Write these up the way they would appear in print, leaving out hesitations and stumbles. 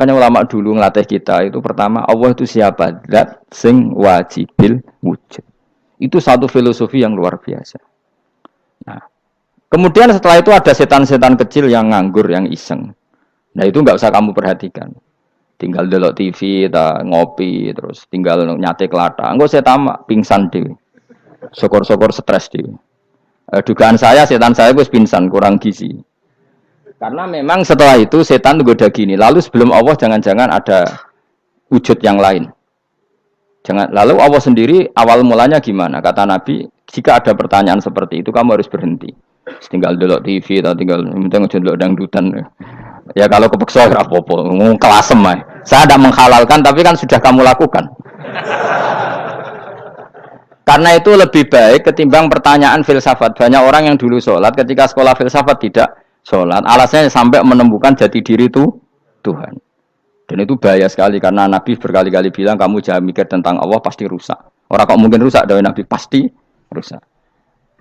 Makanya ulama dulu ngelatih kita itu pertama Allah itu siapa? Zat sing wajibil wujud. Itu satu filosofi yang luar biasa. Nah, kemudian setelah itu ada setan-setan kecil yang nganggur, yang iseng. Nah itu nggak usah kamu perhatikan. Tinggal delok TV, ngopi, terus tinggal nyate kelata. Enggak saya tamak, pingsan dewe. Syukur-syukur stres dewe. Dugaan saya setan saya itu pingsan, kurang gizi. Karena memang setelah itu setan goda gini. Lalu sebelum Allah jangan-jangan ada wujud yang lain. Lalu Allah sendiri awal mulanya gimana? Kata Nabi, jika ada pertanyaan seperti itu kamu harus berhenti. Tinggal delok TV atau tinggal delok dangdutan. Ya kalau kepeksa ora apa-apa, kelasem ae. Saya tidak menghalalkan tapi kan sudah kamu lakukan. Karena itu lebih baik ketimbang pertanyaan filsafat. Banyak orang yang dulu sholat ketika sekolah filsafat tidak sholat. Alasannya sampai menemukan jati diri itu Tuhan. Dan itu bahaya sekali karena Nabi berkali-kali bilang kamu jangan mikir tentang Allah pasti rusak. Orang kok mungkin rusak dari Nabi pasti rusak.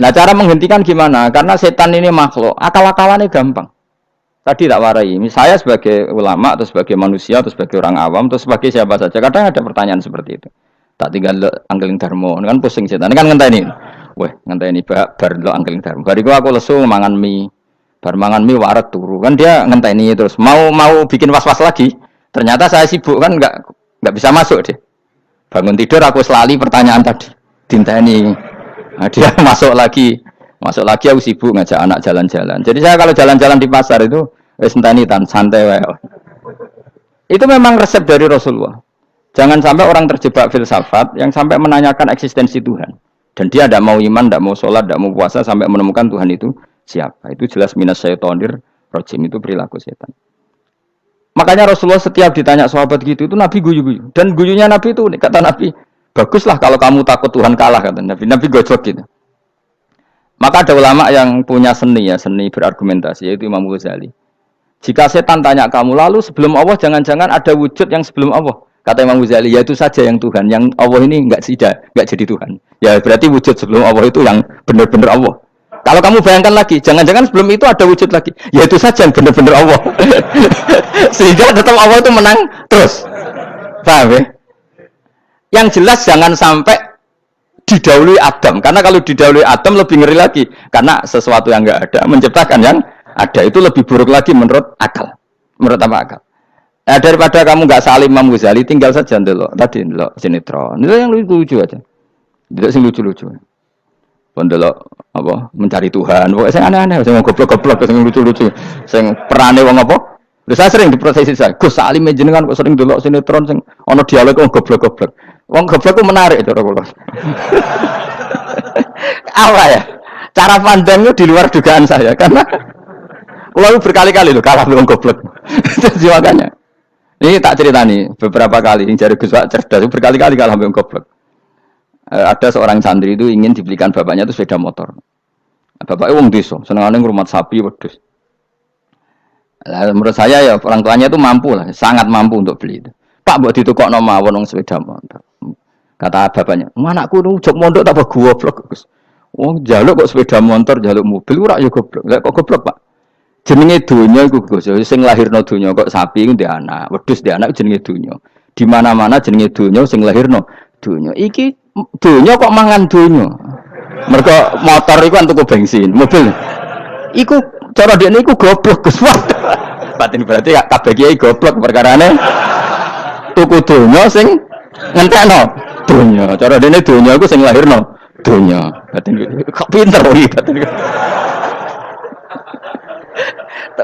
Nah cara menghentikan gimana? Karena setan ini makhluk, akal-akalannya gampang. Tadi tak warai, saya sebagai ulama atau sebagai manusia atau sebagai orang awam atau sebagai siapa saja, kadang ada pertanyaan seperti itu. Tak tinggal anggeling darmo, kan pusing setan, kan ngenteni. Weh, ngenteni bar lo anggeling darmo. Bariku aku lesu mangan mie, bar mangan mie waret turu, kan dia ngenteni terus mau bikin was-was lagi. Ternyata saya sibuk kan nggak bisa masuk deh. Bangun tidur aku selali pertanyaan tadi, dinteni. Nah, dia masuk lagi aku sibuk ngajak anak jalan-jalan. Jadi saya kalau jalan-jalan di pasar itu sentani tan santai wae. Itu memang resep dari Rasulullah. Jangan sampai orang terjebak filsafat yang sampai menanyakan eksistensi Tuhan. Dan dia tidak mau iman, tidak mau sholat, tidak mau puasa sampai menemukan Tuhan itu siapa. Itu jelas minas syaitonir rajim, itu perilaku setan. Makanya Rasulullah setiap ditanya sahabat gitu itu Nabi guyu-guyu. Dan guyunya Nabi itu kata Nabi, baguslah kalau kamu takut Tuhan kalah kata Nabi. Nabi gojok gitu. Maka ada ulama yang punya seni berargumentasi yaitu Imam Ghazali. Jika setan tanya kamu lalu sebelum Allah jangan-jangan ada wujud yang sebelum Allah. Kata Imam Ghazali, ya itu saja yang Tuhan. Yang Allah ini enggak jadi Tuhan. Ya berarti wujud sebelum Allah itu yang benar-benar Allah. Kalau kamu bayangkan lagi, jangan-jangan sebelum itu ada wujud lagi. Ya itu saja yang benar-benar Allah. Sehingga tetap Allah itu menang terus. Paham ya? Yang jelas jangan sampai didahului Adam. Karena kalau didahului Adam lebih ngeri lagi. Karena sesuatu yang enggak ada menciptakan yang ada. Itu lebih buruk lagi menurut akal. Menurut apa akal? Nah, daripada kamu enggak salim Imam Ghazali, tinggal saja ndelok. Tadi ndelok sinetron. Itu yang lucu aja. Tidak sing lucu-lucu. Pendelok apa mencari Tuhan. Pokoknya saya aneh-aneh, saya mau goblok-goblok, saya lucu-lucu. Saya perane wong apa? Terus saya sering diprosesi saya. Gus Salim jenengan kok sering delok sinetron sing ana dialog wong goblok-goblok. Wong goblok ku menarik cara kula. Apa ya? Cara pandangnya di luar dugaan saya karena kula berkali-kali lho kalah wong goblok. Jadi makanya. Ini tak ceritani beberapa kali yang jari Gus Pak cerdas berkali-kali kalah wong goblok. Ada seorang santri itu ingin dibelikan bapaknya itu sepeda motor. Bapaknya wong desa, senengane ngrumat sapi wedhus. Menurut saya ya orang tuanya itu mampu lah, sangat mampu untuk beli itu. Pak mbok ditukokno mawon wong sepeda motor. Kata bapaknya, "Anakku nu jog mondok tak goblok, Gus. Wong njaluk kok sepeda motor, njaluk mobil ora ya goblok. Lah kok goblok, Pak? Jenenge donya iku Gus, sing lahirno donya kok sapi ku ndek anak, wedhus ndek anak jenenge donya. Di mana-mana jenenge donya sing lahirno donya. Iki donya kok mangan donya. Mergo motor iku kan tuku bensin, mobil. Iku cara dekne iku goblok Gus. Batin berarti kabeh kiai goblok perkarane tuku donya sing ngentekno donya. Cara dekne donya iku sing lahirno donya. Batin kok pinter iki batin.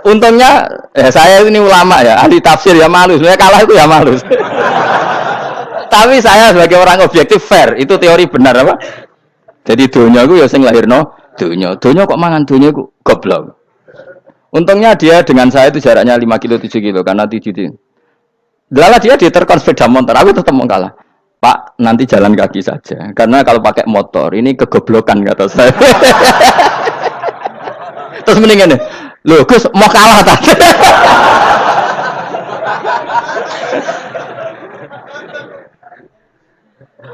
Untungnya saya ini ulama ya, ahli tafsir ya malu. Sebenarnya kalah itu ya malu. Tapi saya sebagai orang objektif fair, itu teori benar apa? Jadi donya itu ya sing lahirno donya. Donya kok mangan donya iku goblok. Untungnya dia dengan saya itu jaraknya 5 kilo 7 kilo karena tidur. Delalah dia diterkon sepeda motor, aku tetap mau kalah. Pak, nanti jalan kaki saja. Karena kalau pakai motor ini kegoblokan kata saya. Terus mendingan nih, loh Gus mau kalah tadi.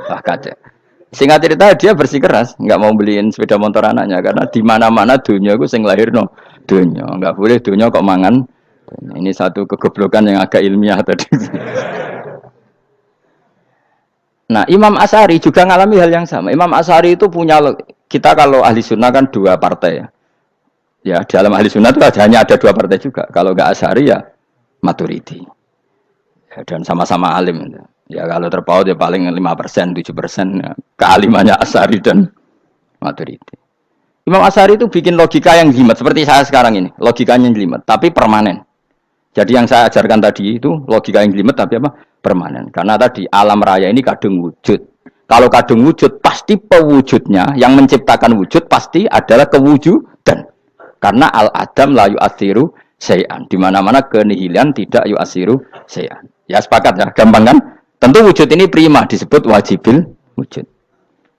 Wah kacau. Singkat cerita dia bersikeras, nggak mau beliin sepeda motor anaknya karena di mana-mana dunia gue sing lahir no dunia, nggak boleh dunia kok mangan Ini satu kegoblokan yang agak ilmiah tadi. Nah, Imam Asy'ari juga mengalami hal yang sama. Imam Asy'ari itu punya, kita kalau ahli sunnah kan dua partai ya. Ya, dalam ahli sunnah itu hanya ada dua partai juga. Kalau nggak Asy'ari ya Maturidi. Ya, dan sama-sama alim. Ya kalau terpaut ya paling 5%, 7% ya. Kealimannya Asy'ari dan Maturidi. Imam Asy'ari itu bikin logika yang jelimet seperti saya sekarang ini. Logikanya jelimet, tapi permanen. Jadi yang saya ajarkan tadi itu logika yang jelimet tapi apa? Permanen. Karena tadi alam raya ini kadung wujud. Kalau kadung wujud pasti pewujudnya yang menciptakan wujud pasti adalah kewujudan. Karena al-adam la yu'athiru syai'an. Di mana-mana kenihilan tidak yu'athiru syai'an. Ya sepakat ya, gampang kan? Tentu wujud ini prima disebut wajibil wujud.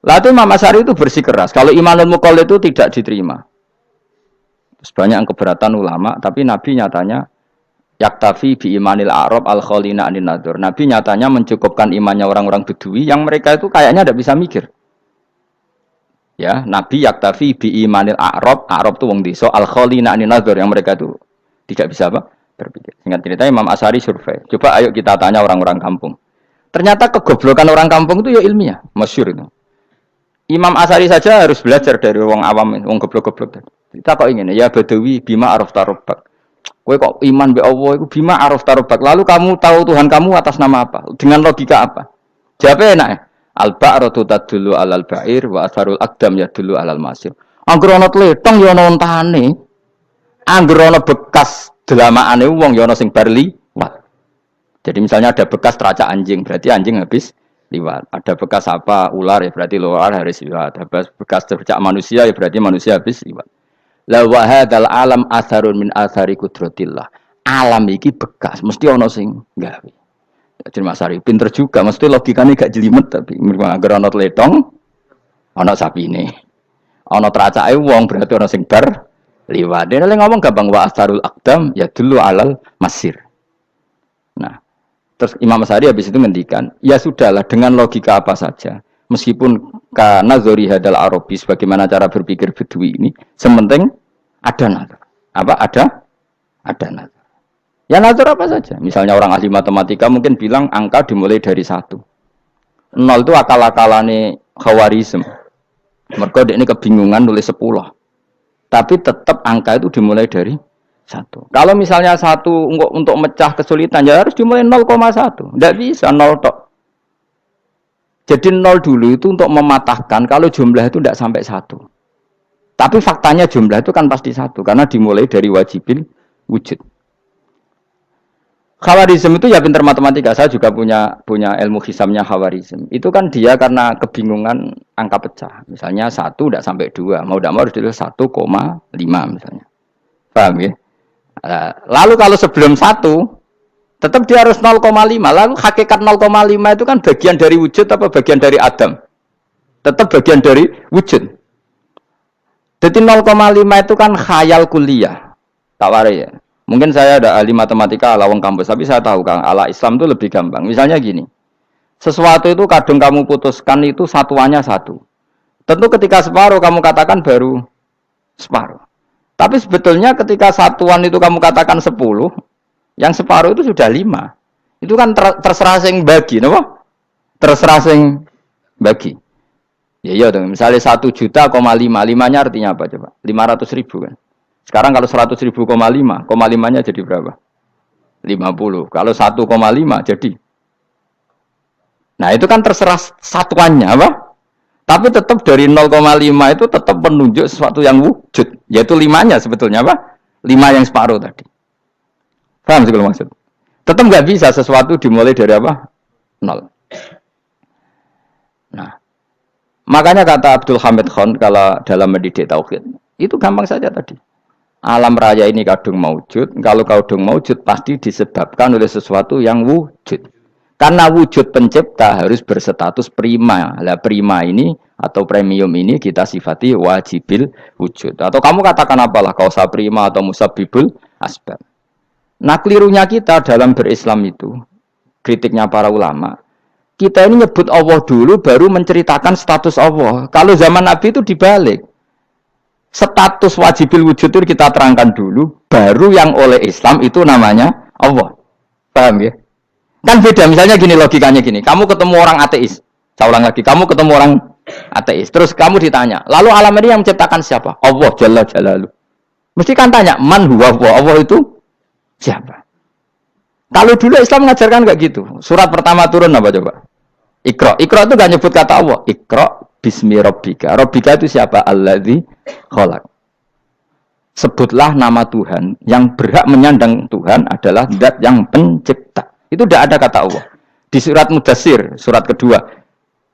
Lalu Imam Asy'ari itu bersikeras. Kalau imanul muqallid itu tidak diterima. Terus banyak yang keberatan ulama, tapi Nabi nyatanya yaktafi bi imanil Arab al khalina anin nadur. Nabi nyatanya mencukupkan imannya orang-orang Bedui yang mereka itu kayaknya tidak bisa mikir. Ya, Nabi yaktafi bi imanil Arab itu wong desa al khalina anin nadur yang mereka itu tidak bisa apa? Berpikir. Singkat cerita Imam Asy'ari survei. Coba ayo kita tanya orang-orang kampung. Ternyata kegoblokan orang kampung itu ya ilmiah, masyhur itu. Imam Asy'ari saja harus belajar dari wong awam, wong goblok-goblok. Kita kok ingin ya Badawi bima arafta rabbak. Kowe kok iman be Allah iku bima arafta rabbak. Lalu kamu tahu Tuhan kamu atas nama apa? Dengan logika apa? Jawabnya enak ya. Al-ba'ratu tadullu 'alal ba'ir wa atharul aqdam yadullu 'alal masir. Angger ana tletong ya ana ontane. Angger ana bekas delamaane wong ya ana sing bar liwat. Jadi misalnya ada bekas teracak anjing, berarti anjing habis liwat. Ada bekas apa ular ya berarti ular harus liwat. Ada bekas tercak manusia ya berarti manusia habis liwat. La wa hadzal alam atharun min athari qudratillah. Alam iki bekas, mesti ana sing gawe. Jadi Mas Ari pinter juga, mesti logikane gak jelimet tapi agar ana tletong ana sapine. Ana tracake wong berarti ana sing bar liwat. Dene ngomong gampang wa asarul aqdam ya dulu alal masir. Nah, terus Imam Asy'ari habis itu ngendikan, ya sudahlah dengan logika apa saja. Meskipun karena zori hadal Arabi bagaimana cara berpikir Bedui ini, sementing ada nazar. Apa ada nazar. Ya nazar apa saja. Misalnya orang ahli matematika mungkin bilang angka dimulai dari 1. 0 itu akal-akalane Khawarizm. Mergo ini kebingungan nulis 10. Tapi tetap angka itu dimulai dari 1. Kalau misalnya 1 untuk mecah kesulitan ya harus dimulai 0,1. Tidak bisa 0 tok. Jadi 0 dulu itu untuk mematahkan kalau jumlah itu tidak sampai 1. Tapi faktanya jumlah itu kan pasti 1 karena dimulai dari wajibil wujud. Khawarizm itu ya pintar matematika. Saya juga punya ilmu hisamnya Khawarizm. Itu kan dia karena kebingungan angka pecah. Misalnya 1 tidak sampai 2. Mau tidak mau harus ditulis 1,5 misalnya. Paham ya? Lalu kalau sebelum 1 tetap dia harus 0,5. Lalu hakikat 0,5 itu kan bagian dari wujud apa bagian dari Adam? Tetap bagian dari wujud. Jadi 0,5 itu kan khayal kuliah. Tak warai ya. Mungkin saya ada ahli matematika ala wong kampus, tapi saya tahu Kang, ala Islam itu lebih gampang. Misalnya gini. Sesuatu itu kadang kamu putuskan itu satuannya 1. Tentu ketika separuh kamu katakan baru separuh. Tapi sebetulnya ketika satuan itu kamu katakan 10, yang separuh itu sudah 5. Itu kan terserah sing bagi, napa? Terserah sing bagi. Ya iya dong, misalnya 1 juta, 5-nya artinya apa coba? 500.000 kan. Sekarang kalau 100.000, 5-nya jadi berapa? 50. Kalau 1,5 jadi. Nah itu kan terserah satuannya apa? Tapi tetap dari 0,5 itu tetap menunjuk sesuatu yang wujud. Yaitu 5-nya sebetulnya apa? 5 yang separuh tadi. Paham sih kalau maksud? Tetap nggak bisa sesuatu dimulai dari apa? 0. Nah, makanya kata Abdul Hamid Khan kalau dalam mendidik tauhid, itu gampang saja tadi. Alam raya ini kadung maujud. Kalau kadung maujud pasti disebabkan oleh sesuatu yang wujud. Karena wujud pencipta harus berstatus prima. Lah prima ini atau premium ini kita sifati wajibil wujud. Atau kamu katakan apalah kausa prima atau musabibul asbab. Nah kelirunya kita dalam berislam itu, kritiknya para ulama, kita ini nyebut Allah dulu baru menceritakan status Allah. Kalau zaman Nabi itu dibalik. Status wajibil wujud itu kita terangkan dulu, baru yang oleh Islam itu namanya Allah. Paham ya? Kan beda, misalnya gini logikanya gini, kamu ketemu orang ateis, saya ulang lagi, kamu ketemu orang ateis, terus kamu ditanya, lalu alam ini yang menciptakan siapa? Allah Jalla Jalaluh. Mesti kan tanya, man huwa Allah itu siapa? Kalau dulu Islam mengajarkan enggak gitu. Surat pertama turun apa coba? Iqra. Iqra itu enggak nyebut kata Allah. Iqra bismi rabbika. Rabbika itu siapa? Alladzi khalaq. Sebutlah nama Tuhan. Yang berhak menyandang Tuhan adalah zat yang pencipta. Itu tidak ada kata Allah. Di surat Mudatsir, surat kedua.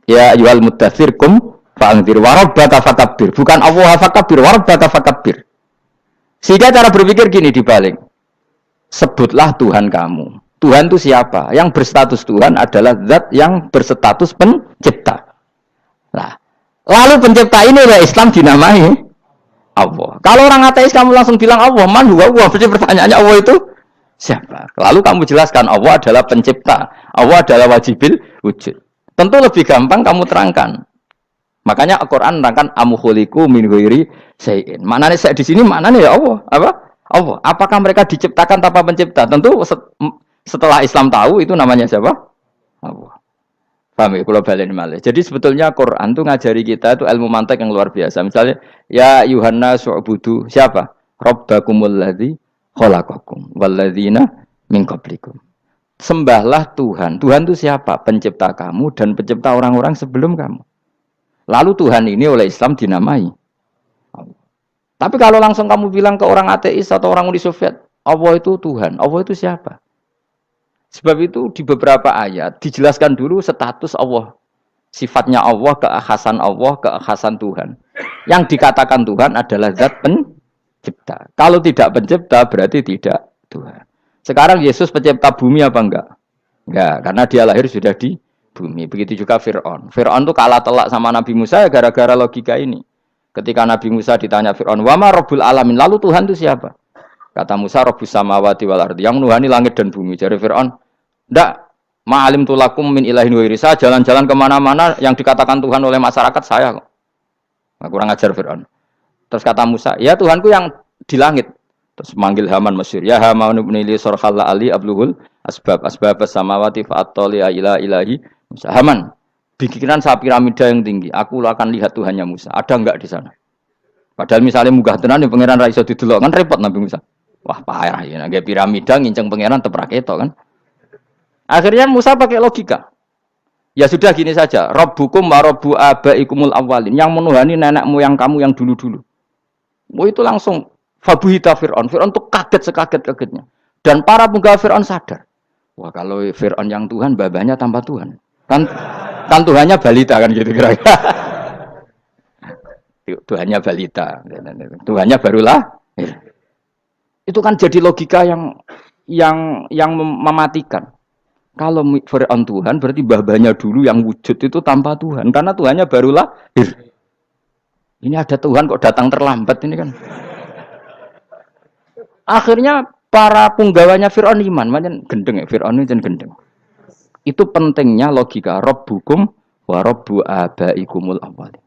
Ya ayyuhal mudatsir kum fa'anzir wa rabbaka fakabbir. Bukan Allah fakabbir, wa rabbaka fakabbir. Sehingga cara berpikir gini dibalik. Sebutlah Tuhan kamu. Tuhan itu siapa? Yang berstatus Tuhan adalah zat yang berstatus pencipta. Nah, lalu pencipta ini oleh Islam dinamai Allah. Kalau orang ateis kamu langsung bilang Allah, man huwa Allah. Berarti pertanyaannya Allah itu siapa? Lalu kamu jelaskan Allah adalah pencipta. Allah adalah wajibil wujud. Tentu lebih gampang kamu terangkan. Makanya Al-Quran menerangkan amukholiku min ghairi syai'in. Maknanya saya di sini maknanya ya Allah. Apa? Allah. Apakah mereka diciptakan tanpa pencipta? Tentu setelah Islam tahu itu namanya siapa? Allah. Paham ya? Kalau balik malih. Jadi sebetulnya Quran itu ngajari kita itu ilmu mantik yang luar biasa. Misalnya ya Yuhanna su'budu siapa? Rabbakumul ladzi khalaqakum walladzina min qablikum. Sembahlah Tuhan. Tuhan itu siapa? Pencipta kamu dan pencipta orang-orang sebelum kamu. Lalu Tuhan ini oleh Islam dinamai Allah. Tapi kalau langsung kamu bilang ke orang ateis atau orang Uni Soviet, Allah itu Tuhan, Allah itu siapa? Sebab itu di beberapa ayat dijelaskan dulu status Allah. Sifatnya Allah, keekhasan Tuhan. Yang dikatakan Tuhan adalah zat pencipta. Kalau tidak pencipta berarti tidak Tuhan. Sekarang Yesus pencipta bumi apa enggak? Enggak, karena dia lahir sudah di bumi. Begitu juga Fir'aun. Fir'aun itu kalah telak sama Nabi Musa ya gara-gara logika ini. Ketika Nabi Musa ditanya Fir'aun, "Wama Rabbul Alamin?" Lalu Tuhan itu siapa? Kata Musa, "Rabbus samawati wal ardi." Yang menuhani langit dan bumi. Jadi Fir'aun, "Ndak, ma'alim tulakum min ilahin wa irisa." Jalan-jalan kemana-mana yang dikatakan Tuhan oleh masyarakat saya kok. Nah, kurang ajar Fir'aun. Terus kata Musa, "Ya Tuhanku yang di langit." Terus manggil Haman Mesir. "Ya Haman ibn li surhalla ali abluhul asbab samawati fa'attali ila ilahi Musa." "Haman, bikinan saya piramida yang tinggi. Aku akan lihat Tuhannya Musa. Ada enggak di sana?" Padahal misalnya munggah tenan yang pangeran ra iso didelok kan repot Nabi Musa. Wah, parah ya. Nggih piramida nginceng pangeran teprak ketok kan. Akhirnya Musa pakai logika. Ya sudah gini saja. Rabbukum wa rabbu abaikumul awwalin. Yang menuhani nenek moyang kamu yang dulu-dulu. Oh itu langsung fabuhita Fir'aun. Fir'aun tuh kaget sekaget-kagetnya. Dan para penggawa Fir'aun sadar. Wah kalau Fir'aun yang Tuhan, babanya tanpa Tuhan. Kan Tuhannya balita kan gitu kira-kira. Tuhannya balita. Tuhannya barulah. Itu kan jadi logika yang mematikan. Kalau Fir'aun Tuhan berarti babanya dulu yang wujud itu tanpa Tuhan. Karena Tuhannya barulah. Ini ada Tuhan kok datang terlambat ini kan. Akhirnya para penggawanya Fir'aun iman. Macam gendeng ya. Fir'aun itu gendeng. Itu pentingnya logika Rabbukum wa rabbu abaikumul awwalin.